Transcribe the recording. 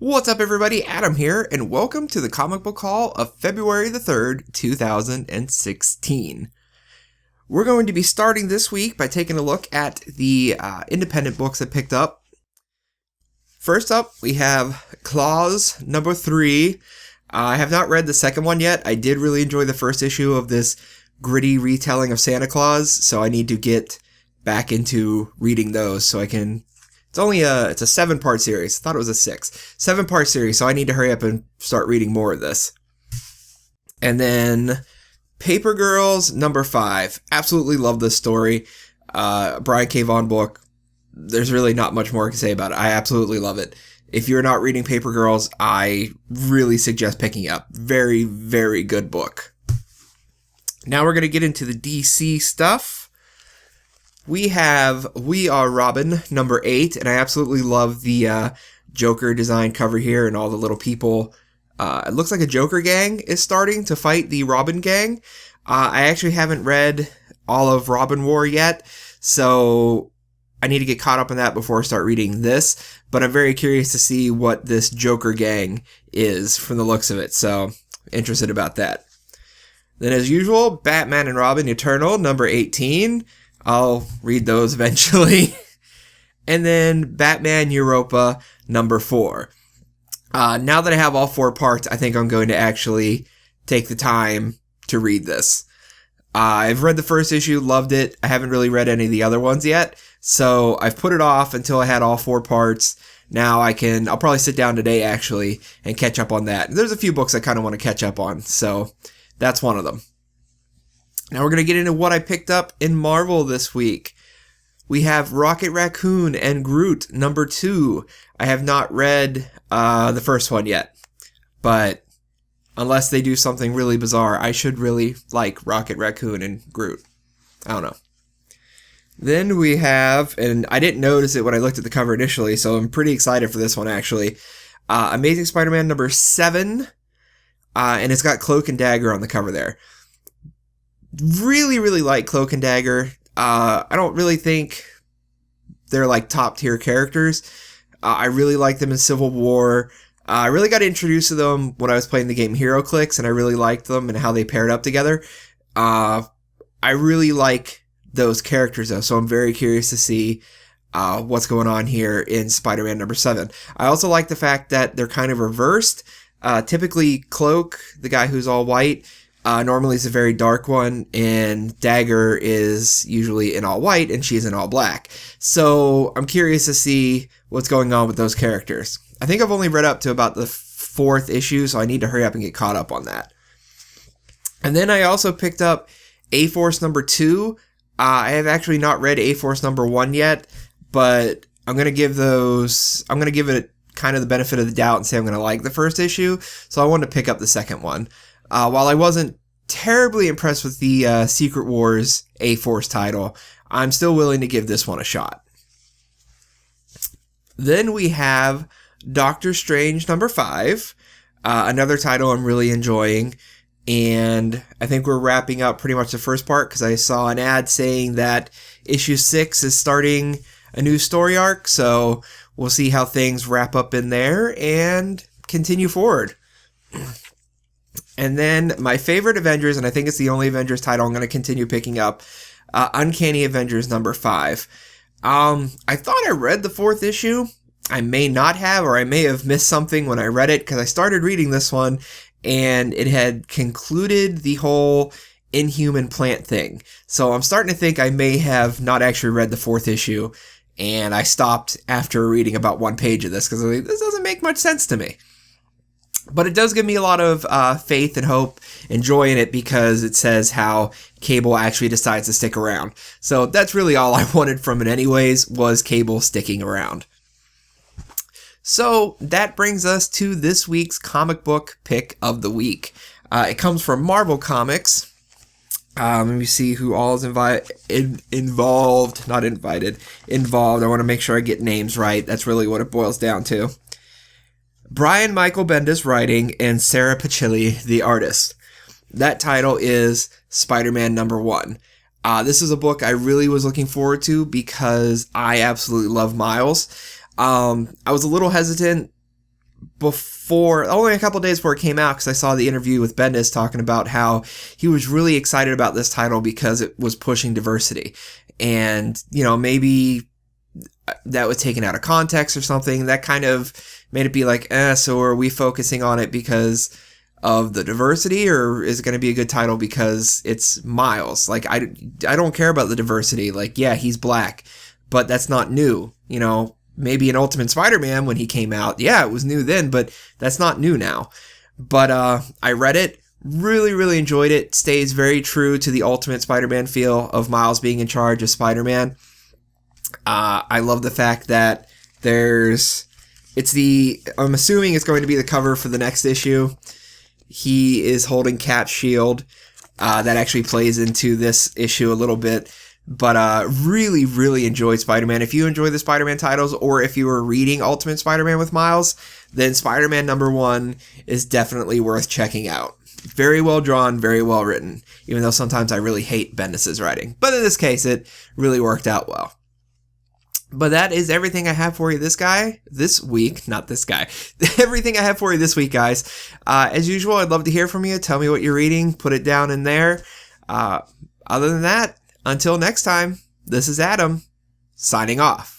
What's up, everybody? Adam here, and welcome to the comic book haul of February the 3rd, 2016. We're going to be starting this week by taking a look at the independent books I picked up. First up, we have Claws number 3. I have not read the second one yet. I did really enjoy the first issue of this gritty retelling of Santa Claus, so I need to get back into reading those so I can... It's a 7-part series. I thought it was a 6. 7-part series, so I need to hurry up and start reading more of this. And then Paper Girls number 5. Absolutely love this story. Brian K. Vaughan book. There's really not much more to say about it. I absolutely love it. If you're not reading Paper Girls, I really suggest picking it up. Very, very good book. Now we're going to get into the DC stuff. We have We Are Robin, number 8, and I absolutely love the Joker design cover here and all the little people. It looks like a Joker gang is starting to fight the Robin gang. I actually haven't read all of Robin War yet, so I need to get caught up on that before I start reading this, but I'm very curious to see what this Joker gang is from the looks of it, so interested about that. Then as usual, Batman and Robin Eternal, number 18. I'll read those eventually. And then Batman Europa number 4. Now that I have all 4 parts, I think I'm going to actually take the time to read this. I've read the first issue, loved it. I haven't really read any of the other ones yet, so I've put it off until I had all 4 parts. Now I'll probably sit down today actually and catch up on that. There's a few books I kind of want to catch up on, so that's one of them. Now we're going to get into what I picked up in Marvel this week. We have Rocket Raccoon and Groot, number 2. I have not read the first one yet, but unless they do something really bizarre, I should really like Rocket Raccoon and Groot. I don't know. Then we have, and I didn't notice it when I looked at the cover initially, so I'm pretty excited for this one actually. Amazing Spider-Man number 7, and it's got Cloak and Dagger on the cover there. Really, really like Cloak and Dagger. I don't really think they're like top tier characters. I really like them in Civil War. I really got introduced to them when I was playing the game HeroClix, and I really liked them and how they paired up together. I really like those characters though, so I'm very curious to see what's going on here in Spider-Man number 7. I also like the fact that they're kind of reversed. Typically Cloak, the guy who's all white, normally is a very dark one, and Dagger is usually in all white, and she's in all black. So I'm curious to see what's going on with those characters. I think I've only read up to about the 4th issue, so I need to hurry up and get caught up on that. And then I also picked up A-Force number 2. I have actually not read A-Force number 1 yet, but I'm going to give it kind of the benefit of the doubt and say I'm going to like the first issue, so I wanted to pick up the second one. While I wasn't terribly impressed with the Secret Wars A-Force title, I'm still willing to give this one a shot. Then we have Doctor Strange number 5, another title I'm really enjoying, and I think we're wrapping up pretty much the first part because I saw an ad saying that issue 6 is starting a new story arc, so we'll see how things wrap up in there and continue forward. And then my favorite Avengers, and I think it's the only Avengers title I'm going to continue picking up, Uncanny Avengers number 5. I thought I read the 4th issue. I may not have, or I may have missed something when I read it, because I started reading this one, and it had concluded the whole Inhuman plant thing. So I'm starting to think I may have not actually read the 4th issue, and I stopped after reading about 1 page of this, because this doesn't make much sense to me. But it does give me a lot of faith and hope and joy in it because it says how Cable actually decides to stick around. So that's really all I wanted from it anyways, was Cable sticking around. So that brings us to this week's comic book pick of the week. It comes from Marvel Comics. Let me see who all is involved. Not invited. Involved. I want to make sure I get names right. That's really what it boils down to. Brian Michael Bendis writing and Sarah Pachilli the artist. That title is Spider-Man number 1. This is a book I really was looking forward to because I absolutely love Miles. I was a little hesitant only a couple days before it came out, because I saw the interview with Bendis talking about how he was really excited about this title because it was pushing diversity. And, maybe that was taken out of context or something. That kind of made it be like, so are we focusing on it because of the diversity, or is it going to be a good title because it's Miles? Like, I don't care about the diversity. Like, yeah, he's black, but that's not new. Maybe in Ultimate Spider-Man when he came out, yeah, it was new then, but that's not new now. But I read it, really, really enjoyed it. Stays very true to the Ultimate Spider-Man feel of Miles being in charge of Spider-Man. I love the fact that I'm assuming it's going to be the cover for the next issue. He is holding Cat's shield. That actually plays into this issue a little bit. But really, really enjoyed Spider-Man. If you enjoy the Spider-Man titles, or if you were reading Ultimate Spider-Man with Miles, then Spider-Man #1 is definitely worth checking out. Very well drawn, very well written, even though sometimes I really hate Bendis' writing. But in this case, it really worked out well. But that is everything I have for you this week. Everything I have for you this week, guys. As usual, I'd love to hear from you. Tell me what you're reading. Put it down in there. Other than that, until next time, this is Adam, signing off.